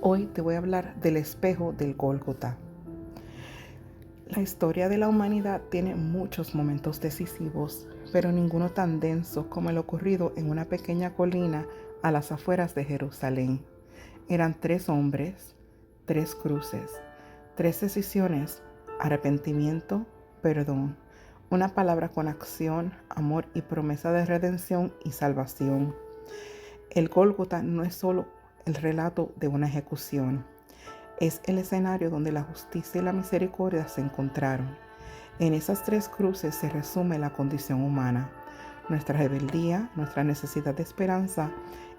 Hoy te voy a hablar del espejo del Gólgota. La historia de la humanidad tiene muchos momentos decisivos, pero ninguno tan denso como el ocurrido en una pequeña colina a las afueras de Jerusalén. Eran 3 hombres, 3 cruces, 3 decisiones: arrepentimiento, perdón, una palabra con acción, amor y promesa de redención y salvación. El Gólgota no es solo el relato de una ejecución, es el escenario donde la justicia y la misericordia se encontraron. En esas 3 cruces se resume la condición humana, nuestra rebeldía, nuestra necesidad de esperanza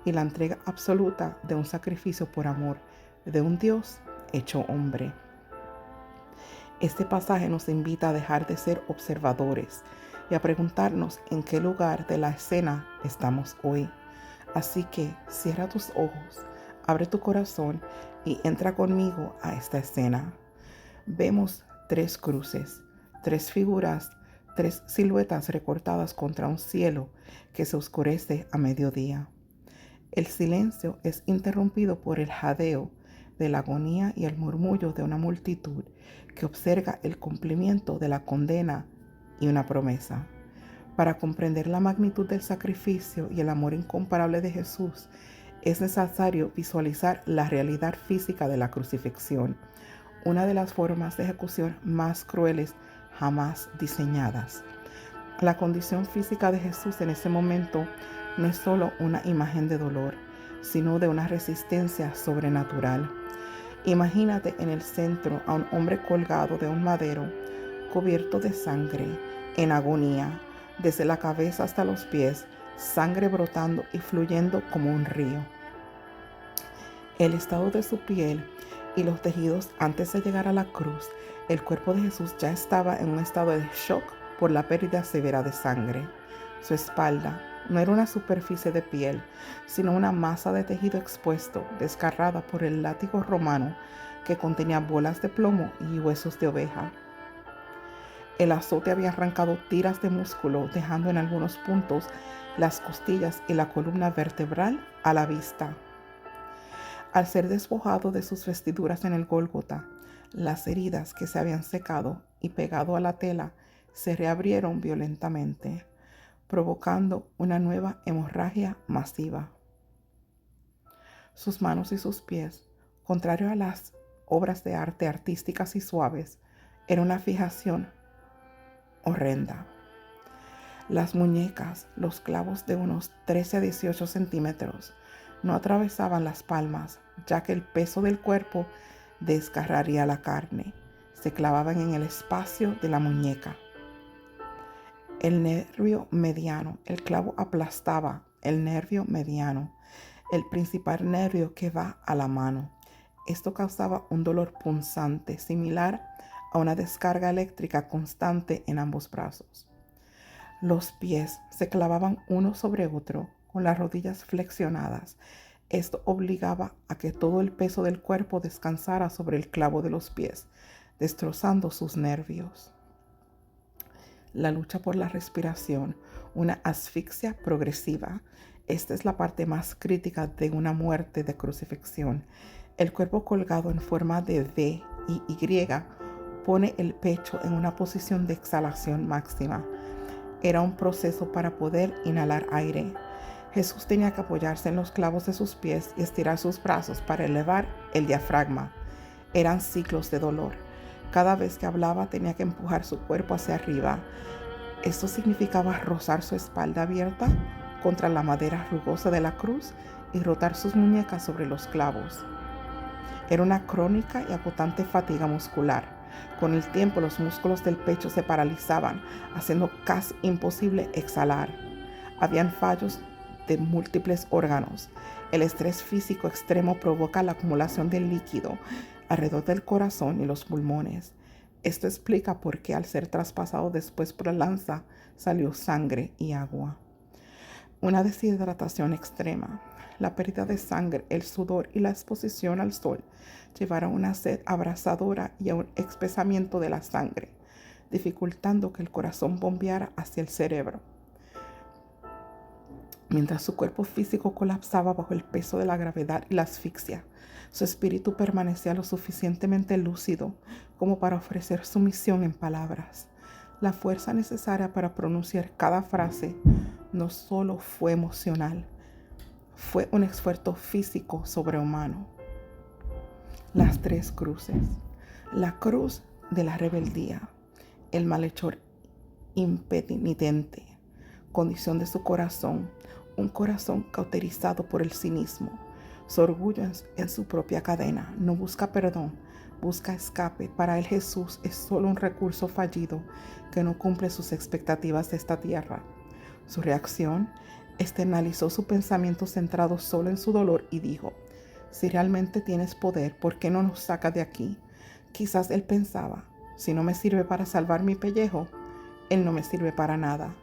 y la entrega absoluta de un sacrificio por amor de un Dios hecho hombre. Este pasaje nos invita a dejar de ser observadores y a preguntarnos en qué lugar de la escena estamos hoy. Así que cierra tus ojos, abre tu corazón y entra conmigo a esta escena. Vemos 3 cruces, 3 figuras, 3 siluetas recortadas contra un cielo que se oscurece a mediodía. El silencio es interrumpido por el jadeo de la agonía y el murmullo de una multitud que observa el cumplimiento de la condena y una promesa. Para comprender la magnitud del sacrificio y el amor incomparable de Jesús, es necesario visualizar la realidad física de la crucifixión, una de las formas de ejecución más crueles jamás diseñadas. La condición física de Jesús en ese momento no es solo una imagen de dolor, sino de una resistencia sobrenatural. Imagínate en el centro a un hombre colgado de un madero, cubierto de sangre, en agonía, desde la cabeza hasta los pies, sangre brotando y fluyendo como un río. El estado de su piel y los tejidos antes de llegar a la cruz, el cuerpo de Jesús ya estaba en un estado de shock por la pérdida severa de sangre. Su espalda no era una superficie de piel, sino una masa de tejido expuesto, desgarrada por el látigo romano que contenía bolas de plomo y huesos de oveja. El azote había arrancado tiras de músculo, dejando en algunos puntos las costillas y la columna vertebral a la vista. Al ser despojado de sus vestiduras en el Gólgota, las heridas que se habían secado y pegado a la tela se reabrieron violentamente, provocando una nueva hemorragia masiva. Sus manos y sus pies, contrario a las obras de arte artísticas y suaves, era una fijación horrenda. Las muñecas, los clavos de unos 13 a 18 centímetros, no atravesaban las palmas, ya que el peso del cuerpo desgarraría la carne. Se clavaban en el espacio de la muñeca. El nervio mediano, el clavo aplastaba el nervio mediano, el principal nervio que va a la mano. Esto causaba un dolor punzante, similar a una descarga eléctrica constante en ambos brazos. Los pies se clavaban uno sobre otro, con las rodillas flexionadas. Esto obligaba a que todo el peso del cuerpo descansara sobre el clavo de los pies, destrozando sus nervios. La lucha por la respiración, una asfixia progresiva. Esta es la parte más crítica de una muerte de crucifixión. El cuerpo colgado en forma de V y Y pone el pecho en una posición de exhalación máxima. Era un proceso para poder inhalar aire. Jesús tenía que apoyarse en los clavos de sus pies y estirar sus brazos para elevar el diafragma. Eran ciclos de dolor. Cada vez que hablaba tenía que empujar su cuerpo hacia arriba. Esto significaba rozar su espalda abierta contra la madera rugosa de la cruz y rotar sus muñecas sobre los clavos. Era una crónica y agotante fatiga muscular. Con el tiempo los músculos del pecho se paralizaban, haciendo casi imposible exhalar. Habían fallos de múltiples órganos. El estrés físico extremo provoca la acumulación de líquido alrededor del corazón y los pulmones. Esto explica por qué al ser traspasado después por la lanza salió sangre y agua. Una deshidratación extrema, la pérdida de sangre, el sudor y la exposición al sol llevaron a una sed abrasadora y a un espesamiento de la sangre, dificultando que el corazón bombeara hacia el cerebro. Mientras su cuerpo físico colapsaba bajo el peso de la gravedad y la asfixia, su espíritu permanecía lo suficientemente lúcido como para ofrecer su misión en palabras. La fuerza necesaria para pronunciar cada frase no solo fue emocional, fue un esfuerzo físico sobrehumano. Las tres cruces. La cruz de la rebeldía, el malhechor impenitente, condición de su corazón, un corazón cauterizado por el cinismo. Su orgullo en su propia cadena, no busca perdón, busca escape. Para él Jesús es solo un recurso fallido que no cumple sus expectativas de esta tierra. Su reacción externalizó su pensamiento centrado solo en su dolor y dijo: si realmente tienes poder, ¿por qué no nos sacas de aquí? Quizás él pensaba: si no me sirve para salvar mi pellejo, él no me sirve para nada.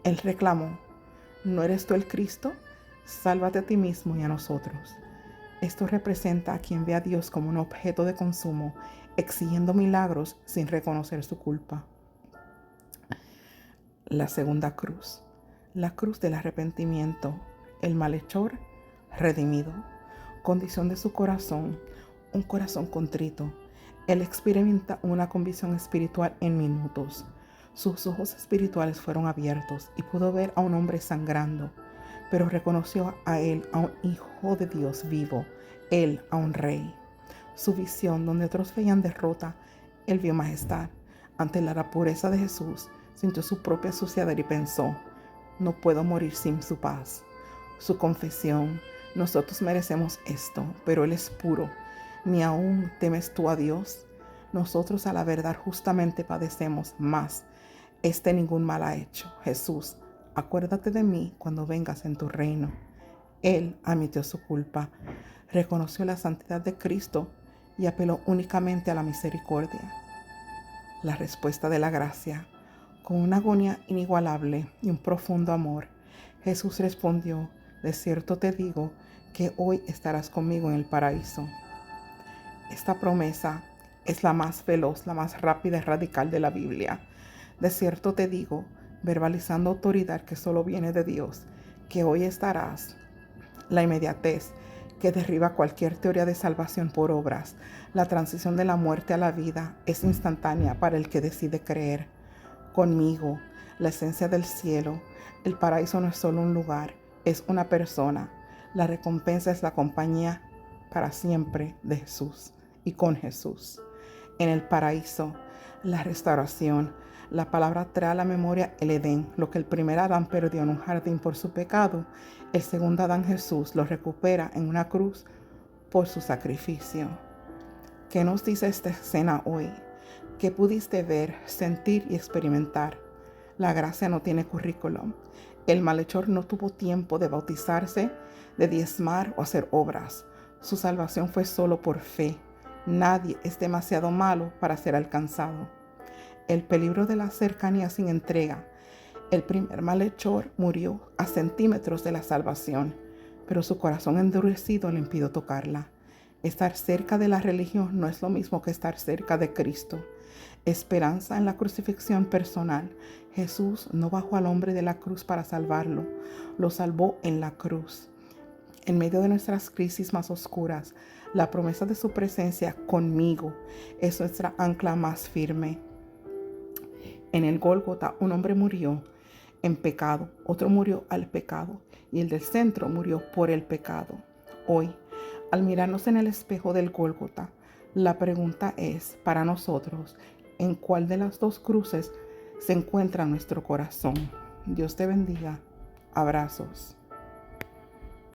Él reclamó: ¿no eres tú el Cristo? Sálvate a ti mismo y a nosotros. Esto representa a quien ve a Dios como un objeto de consumo, exigiendo milagros sin reconocer su culpa. La segunda cruz, la cruz del arrepentimiento, el malhechor redimido, condición de su corazón, un corazón contrito. Él experimenta una convicción espiritual en minutos. Sus ojos espirituales fueron abiertos y pudo ver a un hombre sangrando, pero reconoció a él, a un hijo de Dios vivo, él a un rey. Su visión, donde otros veían derrota, él vio majestad. Ante la pureza de Jesús, sintió su propia suciedad y pensó: no puedo morir sin su paz. Su confesión: nosotros merecemos esto, pero Él es puro. ¿Ni aún temes tú a Dios? Nosotros a la verdad justamente padecemos, más ningún mal ha hecho. Jesús, acuérdate de mí cuando vengas en tu reino. Él admitió su culpa, reconoció la santidad de Cristo y apeló únicamente a la misericordia. La respuesta de la gracia. Con una agonía inigualable y un profundo amor, Jesús respondió: de cierto te digo que hoy estarás conmigo en el paraíso. Esta promesa es la más veloz, la más rápida y radical de la Biblia. De cierto te digo, verbalizando autoridad que solo viene de Dios, que hoy estarás. La inmediatez que derriba cualquier teoría de salvación por obras. La transición de la muerte a la vida es instantánea para el que decide creer. Conmigo, la esencia del cielo. El paraíso no es solo un lugar, es una persona. La recompensa es la compañía para siempre de Jesús y con Jesús. En el paraíso, la restauración. La palabra trae a la memoria el Edén, lo que el primer Adán perdió en un jardín por su pecado. El segundo Adán, Jesús, lo recupera en una cruz por su sacrificio. ¿Qué nos dice esta escena hoy? ¿Qué pudiste ver, sentir y experimentar? La gracia no tiene currículum. El malhechor no tuvo tiempo de bautizarse, de diezmar o hacer obras. Su salvación fue solo por fe. Nadie es demasiado malo para ser alcanzado. El peligro de la cercanía sin entrega. El primer malhechor murió a centímetros de la salvación, pero su corazón endurecido le impidió tocarla. Estar cerca de la religión no es lo mismo que estar cerca de Cristo. Esperanza en la crucifixión personal. Jesús no bajó al hombre de la cruz para salvarlo, lo salvó en la cruz. En medio de nuestras crisis más oscuras, la promesa de su presencia conmigo es nuestra ancla más firme. En el Gólgota un hombre murió en pecado, otro murió al pecado y el del centro murió por el pecado. Hoy, al mirarnos en el espejo del Gólgota, la pregunta es para nosotros: ¿en cuál de las dos cruces se encuentra nuestro corazón? Dios te bendiga. Abrazos.